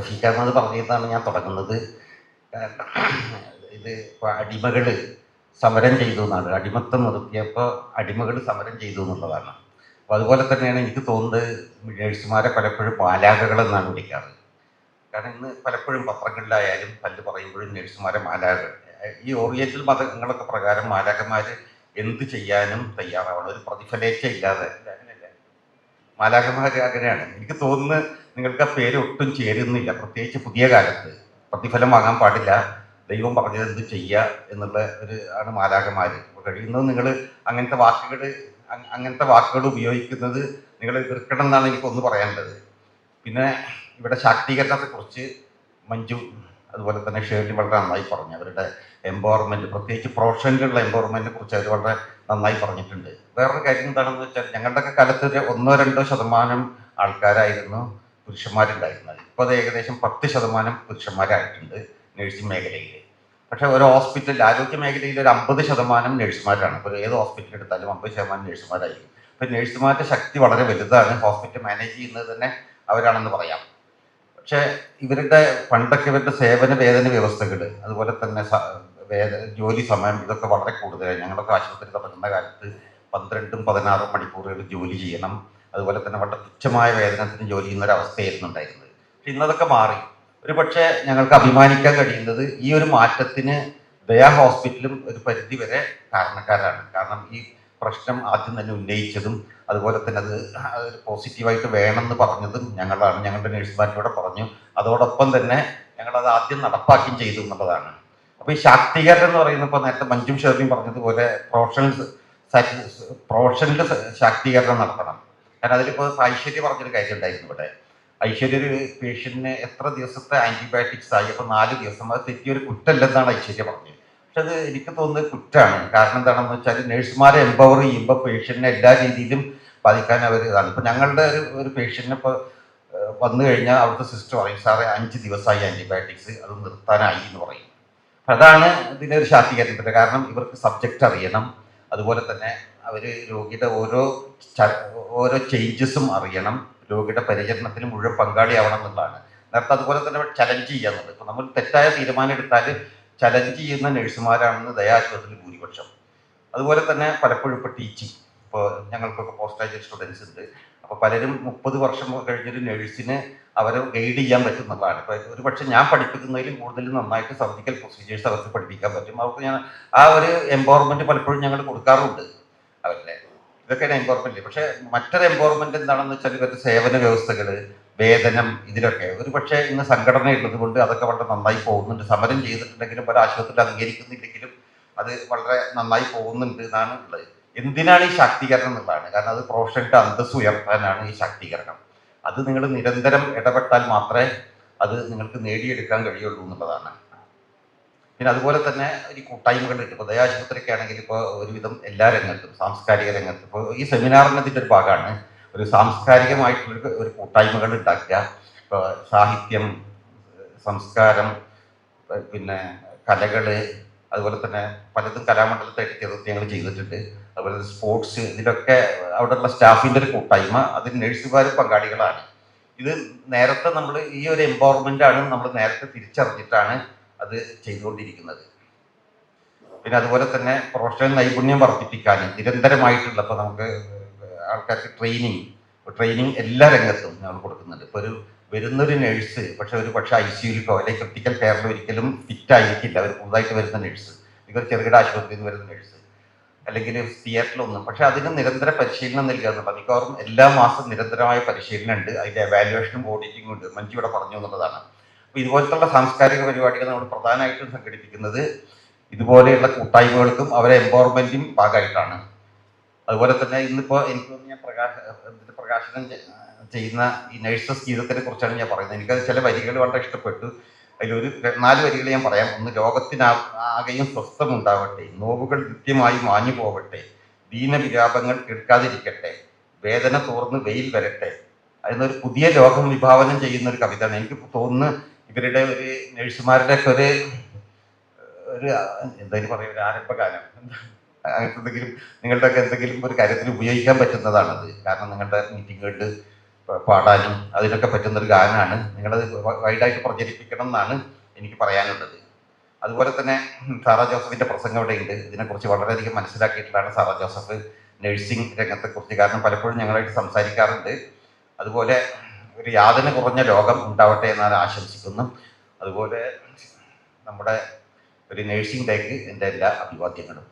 രക്ഷിക്കാമെന്നത് പറഞ്ഞിരുന്നാണ് ഞാൻ തുടങ്ങുന്നത്. കാരണം ഇത് ഇപ്പോൾ അടിമകൾ സമരം ചെയ്തു എന്നാണ്, അടിമത്തം നിർത്തിയപ്പോൾ അടിമകൾ സമരം ചെയ്തു എന്നുള്ളതാണ്. അപ്പോൾ അതുപോലെ തന്നെയാണ് എനിക്ക് തോന്നുന്നത് നേഴ്സുമാരെ പലപ്പോഴും മാലാഖകളെന്നാണ് വിളിക്കാറ്. കാരണം ഇന്ന് പലപ്പോഴും പത്രങ്ങളിലായാലും പല്ല് പറയുമ്പോഴും നേഴ്സുമാരെ മാലാഖകൾ, ഈ ഓറിയന്റൽ മതങ്ങളൊക്കെ പ്രകാരം മാലാഖമാർ എന്ത് ചെയ്യാനും തയ്യാറാവണം, ഒരു പ്രതിഫലേച്ഛ ഇല്ലാതെ. അങ്ങനെയല്ല, മാലാഖമാർ അങ്ങനെയാണ്. എനിക്ക് തോന്നുന്നു നിങ്ങൾക്ക് ആ പേര് ഒട്ടും ചേരുന്നില്ല, പ്രത്യേകിച്ച് പുതിയ കാലത്ത്. പ്രതിഫലം വാങ്ങാൻ പാടില്ല, ദൈവം പറഞ്ഞത് എന്ത് ചെയ്യുക എന്നുള്ള ഒരു ആണ് മാലാഖമാർ. അപ്പോൾ കഴിയുന്നത് നിങ്ങൾ അങ്ങനത്തെ വാക്കുകൾ ഉപയോഗിക്കുന്നത് നിങ്ങൾ എതിർക്കണം എന്നാണ് എനിക്കൊന്ന് പറയാനുള്ളത്. പിന്നെ ഇവിടെ ശാക്തീകരണത്തെക്കുറിച്ച് മഞ്ജു അതുപോലെ തന്നെ ഷേർലി വളരെ നന്നായി പറഞ്ഞു. അവരുടെ എംപവർമെൻറ്റ്, പ്രത്യേകിച്ച് പ്രൊഫഷനിലുള്ള എംപവർമെൻറ്റിനെ കുറിച്ച് അവർ വളരെ നന്നായി പറഞ്ഞിട്ടുണ്ട്. വേറൊരു കാര്യം എന്താണെന്ന് വെച്ചാൽ, ഞങ്ങളുടെയൊക്കെ കാലത്ത് ഒരു 1-2% ആൾക്കാരായിരുന്നു പുരുഷന്മാരുണ്ടായിരുന്നത്. ഇപ്പോൾ അത് ഏകദേശം 10% പുരുഷന്മാരായിട്ടുണ്ട് നഴ്സിംഗ് മേഖലയിൽ. പക്ഷേ ഒരു ഹോസ്പിറ്റലിൽ, ആരോഗ്യ മേഖലയിൽ ഒരു 50% നഴ്സുമാരാണ്. ഇപ്പോൾ ഏത് ഹോസ്പിറ്റൽ എടുത്താലും 50% നഴ്സുമാരായിരിക്കും. അപ്പോൾ നഴ്സുമാരുടെ ശക്തി വളരെ വലുതാണ്. ഹോസ്പിറ്റൽ മാനേജ് ചെയ്യുന്നത് തന്നെ അവരാണെന്ന് പറയാം. പക്ഷേ പണ്ടൊക്കെ ഇവരുടെ സേവന വേതന വ്യവസ്ഥകൾ, അതുപോലെ തന്നെ ജോലി സമയം, ഇതൊക്കെ വളരെ കൂടുതലായി. ഞങ്ങളൊക്കെ ആശുപത്രി തുടങ്ങുന്ന കാലത്ത് 12-16 മണിക്കൂറുകൾ ജോലി ചെയ്യണം. അതുപോലെ തന്നെ വളരെ തുച്ഛമായ വേതനത്തിന് ജോലി ചെയ്യുന്ന ഒരു അവസ്ഥയായിരുന്നു ഉണ്ടായിരുന്നത്. പക്ഷെ ഇന്നതൊക്കെ മാറി. ഒരു പക്ഷേ ഞങ്ങൾക്ക് അഭിമാനിക്കാൻ കഴിയുന്നത് ഈ ഒരു മാറ്റത്തിന് ദയാ ഹോസ്പിറ്റലും ഒരു പരിധി വരെ കാരണക്കാരാണ്. കാരണം ഈ പ്രശ്നം ആദ്യം തന്നെ ഉന്നയിച്ചതും അതുപോലെ തന്നെ അത് പോസിറ്റീവായിട്ട് വേണമെന്ന് പറഞ്ഞതും ഞങ്ങളാണ്. ഞങ്ങളുടെ നഴ്സുമാരിലൂടെ പറഞ്ഞു. അതോടൊപ്പം തന്നെ ഞങ്ങളത് ആദ്യം നടപ്പാക്കുകയും ചെയ്തു എന്നുള്ളതാണ്. അപ്പോൾ ഈ ശാക്തീകരണം എന്ന് പറയുന്നത്, ഇപ്പോൾ നേരത്തെ മഞ്ജും ഷെർലിയും പറഞ്ഞതുപോലെ പ്രൊഫഷണൽ ശാക്തീകരണം നടത്തണം. കാരണം അതിലിപ്പോൾ ഐശ്വര്യ പറഞ്ഞൊരു കാര്യം ഉണ്ടായിരുന്നു ഇവിടെ. ഐശ്വര്യ ഒരു പേഷ്യന്റിന് എത്ര ദിവസത്തെ ആൻറ്റിബയോട്ടിക്സ് ആയി, അപ്പോൾ 4 ദിവസം, അത് തെറ്റിയൊരു കുറ്റമല്ലെന്നാണ് ഐശ്വര്യ പറഞ്ഞത്. പക്ഷെ അത് എനിക്ക് തോന്നുന്നത് കുറ്റമാണ്. കാരണം എന്താണെന്ന് വെച്ചാൽ, നഴ്സുമാരെ എംപവർ ചെയ്യുമ്പോൾ പേഷ്യന്റിനെ എല്ലാ രീതിയിലും ബാധിക്കാൻ അവർ ഇതാണ്. ഇപ്പോൾ ഞങ്ങളുടെ ഒരു പേഷ്യന്റിന് ഇപ്പോൾ വന്നു കഴിഞ്ഞാൽ അവിടുത്തെ സിസ്റ്റർ പറയും, സാറേ 5 ദിവസമായി ആൻറ്റിബയോട്ടിക്സ്, അത് നിർത്താനായി എന്ന് പറയും. അതാണ് ഇതിനൊരു ശാക്തീകരണത്തിൻ്റെ കാരണം. ഇവർക്ക് സബ്ജക്റ്റ് അറിയണം, അതുപോലെ തന്നെ അവർ രോഗിയുടെ ഓരോ ചേഞ്ചസും അറിയണം, രോഗിയുടെ പരിചരണത്തിൽ മുഴുവൻ പങ്കാളിയാവണം എന്നുള്ളതാണ്. നേരത്തെ അതുപോലെ തന്നെ ചലഞ്ച് ചെയ്യാന്നുള്ളത്. ഇപ്പോൾ നമ്മൾ തെറ്റായ തീരുമാനം എടുത്താൽ ചലഞ്ച് ചെയ്യുന്ന നഴ്സുമാരാണെന്ന് ദയാശുപത്രിയിൽ ഭൂരിപക്ഷം. അതുപോലെ തന്നെ പലപ്പോഴും ഇപ്പോൾ ടീച്ചിങ്, ഇപ്പോൾ ഞങ്ങൾക്കൊക്കെ പോസ്റ്റ് ഗ്രാജുവേറ്റ് സ്റ്റുഡൻസ് ഉണ്ട്. അപ്പോൾ പലരും 30 വർഷം കഴിഞ്ഞൊരു നഴ്സിന് അവരെ ഗൈഡ് ചെയ്യാൻ പറ്റുന്നതാണ്. ഇപ്പോൾ ഒരു പക്ഷേ ഞാൻ പഠിപ്പിക്കുന്നതിലും കൂടുതൽ നന്നായിട്ട് സർജിക്കൽ പ്രൊസീജിയേഴ്സ് അവർക്ക് പഠിപ്പിക്കാൻ പറ്റും. അവർക്ക് ഞാൻ ആ ഒരു എംപവർമെൻറ്റ് പലപ്പോഴും ഞങ്ങൾ കൊടുക്കാറുണ്ട് അവരുടെ. ഇതൊക്കെയാണ് എംപവർമെൻറ്റ്. പക്ഷേ മറ്റൊരു എംപവർമെൻറ്റ് എന്താണെന്ന് വെച്ചാൽ, ഇവരുടെ സേവന വ്യവസ്ഥകൾ, വേതനം, ഇതിലൊക്കെ ഒരു പക്ഷേ ഇന്ന് സംഘടന ഉള്ളത് കൊണ്ട് അതൊക്കെ വളരെ നന്നായി പോകുന്നുണ്ട്. സമരം ചെയ്തിട്ടുണ്ടെങ്കിലും പല ആശുപത്രിയിൽ അംഗീകരിക്കുന്നില്ലെങ്കിലും അത് വളരെ നന്നായി പോകുന്നുണ്ട് എന്നാണ് ഉള്ളത്. എന്തിനാണ് ഈ ശാക്തീകരണം എന്നുള്ളതാണ്. കാരണം അത് പ്രൊഫഷണലിൻ്റെ അന്തസ്സ് ഉയർത്താനാണ് ഈ ശാക്തീകരണം. അത് നിങ്ങൾ നിരന്തരം ഇടപെട്ടാൽ മാത്രമേ അത് നിങ്ങൾക്ക് നേടിയെടുക്കാൻ കഴിയുള്ളൂ എന്നുള്ളതാണ്. പിന്നെ അതുപോലെ തന്നെ ഈ കൂട്ടായ്മകളുണ്ട്. ഇപ്പോൾ ദയാശുപത്രിയൊക്കെ ആണെങ്കിൽ ഇപ്പോൾ ഒരുവിധം എല്ലാ രംഗത്തും, സാംസ്കാരിക രംഗത്തും, ഇപ്പോൾ ഈ സെമിനാറിന് ഇതിൻ്റെ ഒരു ഭാഗമാണ് ഒരു സാംസ്കാരികമായിട്ടുള്ള ഒരു കൂട്ടായ്മകൾ ഉണ്ടാക്കുക. ഇപ്പോൾ സാഹിത്യം, സംസ്കാരം, പിന്നെ കലകൾ, അതുപോലെ തന്നെ പലതും കലാമണ്ഡലത്തായിട്ട് ചേർത്ത് ഞങ്ങൾ ചെയ്തിട്ടുണ്ട്. അതുപോലെ സ്പോർട്സ്, ഇതിലൊക്കെ അവിടെയുള്ള സ്റ്റാഫിൻ്റെ ഒരു കൂട്ടായ്മ, അതിൽ നഴ്സുമാരും പങ്കാളികളാണ്. ഇത് നേരത്തെ നമ്മൾ ഈ ഒരു എംപവർമെൻ്റ് ആണ് നമ്മൾ നേരത്തെ തിരിച്ചറിഞ്ഞിട്ടാണ് അത് ചെയ്തുകൊണ്ടിരിക്കുന്നത്. പിന്നെ അതുപോലെ തന്നെ പ്രൊഫഷണൽ നൈപുണ്യം വർദ്ധിപ്പിക്കാൻ നിരന്തരമായിട്ടുള്ള, ഇപ്പോൾ നമുക്ക് ആൾക്കാർക്ക് ട്രെയിനിങ് എല്ലാ രംഗത്തും ഞങ്ങൾ കൊടുക്കുന്നുണ്ട്. ഇപ്പോൾ വരുന്നൊരു നഴ്സ് പക്ഷേ ICUയിലേക്കോ അല്ലെങ്കിൽ ക്രിട്ടിക്കൽ കെയറിലോ ഒരിക്കലും ഫിറ്റ് ആയിരിക്കില്ല. അവർ പുതുതായിട്ട് വരുന്ന നഴ്സ്, ഇവർ ചെറുകിട ആശുപത്രിയിൽ നിന്ന് വരുന്ന നഴ്സ്, അല്ലെങ്കിൽ തിയേറ്ററിലൊന്നും. പക്ഷേ അതിന് നിരന്തര പരിശീലനം നൽകുക എന്നുള്ളത്, മിക്കവാറും എല്ലാ മാസം നിരന്തരമായ പരിശീലനം ഉണ്ട്. അതിൻ്റെ എവാലുവേഷനും ഓഡിറ്റിങ്ങും ഉണ്ട്. മഞ്ജു ഇവിടെ പറഞ്ഞു എന്നുള്ളതാണ്. അപ്പോൾ ഇതുപോലത്തുള്ള സാംസ്കാരിക പരിപാടികൾ നമ്മൾ പ്രധാനമായിട്ടും സംഘടിപ്പിക്കുന്നത് ഇതുപോലെയുള്ള കൂട്ടായ്മകൾക്കും അവരെ എംപവർമെൻറ്റും ഭാഗമായിട്ടാണ്. അതുപോലെ തന്നെ ഇന്നിപ്പോൾ എനിക്ക് ഞാൻ പ്രകാശനം ചെയ്യുന്ന ഈ നഴ്സസ് ജീവിതത്തിനെ കുറിച്ചാണ് ഞാൻ പറയുന്നത്. എനിക്കത് ചില വരികൾ വളരെ ഇഷ്ടപ്പെട്ടു. അതിലൊരു 4 വരികൾ ഞാൻ പറയാം. ഒന്ന്, ലോകത്തിനാകെയും സ്വസ്ഥമുണ്ടാവട്ടെ, നോവുകൾ കൃത്യമായി മാഞ്ഞു പോവട്ടെ, ദീനവിലാപങ്ങൾ കേൾക്കാതിരിക്കട്ടെ, വേദന തോർന്ന് വെയിൽ വരട്ടെ. അതിനൊരു പുതിയ ലോകം വിഭാവനം ചെയ്യുന്ന ഒരു കവിതയാണ്. എനിക്ക് തോന്നുന്നു ഇവരുടെ ഒരു നഴ്സുമാരുടെ ഒക്കെ ഒരു എന്തായാലും പറയുക, ഒരു ആരംഭകാലം, അങ്ങനത്തെ എന്തെങ്കിലും നിങ്ങളുടെയൊക്കെ എന്തെങ്കിലും ഒരു കാര്യത്തിൽ ഉപയോഗിക്കാൻ പറ്റുന്നതാണത്. കാരണം നിങ്ങളുടെ മീറ്റിങ്ങുകളിൽ പാടാനും അതിനൊക്കെ പറ്റുന്നൊരു ഗാനമാണ്. നിങ്ങളത് വൈഡായിട്ട് പ്രചരിപ്പിക്കണം എന്നാണ് എനിക്ക് പറയാനുള്ളത്. അതുപോലെ തന്നെ സാറാ ജോസഫിൻ്റെ പ്രസംഗം ഇവിടെ ഉണ്ട്. ഇതിനെക്കുറിച്ച് വളരെയധികം മനസ്സിലാക്കിയിട്ടുള്ളതാണ് സാറാ ജോസഫ് നഴ്സിംഗ് രംഗത്തെക്കുറിച്ച്. കാരണം പലപ്പോഴും ഞങ്ങളായിട്ട് സംസാരിക്കാറുണ്ട്. അതുപോലെ ഒരു യാതന കുറഞ്ഞ ലോകം ഉണ്ടാവട്ടെ എന്നാണ് ആശംസിക്കുന്നു. അതുപോലെ നമ്മുടെ ഒരു നഴ്സിംഗ് ഡേക്ക് എൻ്റെ എല്ലാ അഭിവാദ്യങ്ങളും.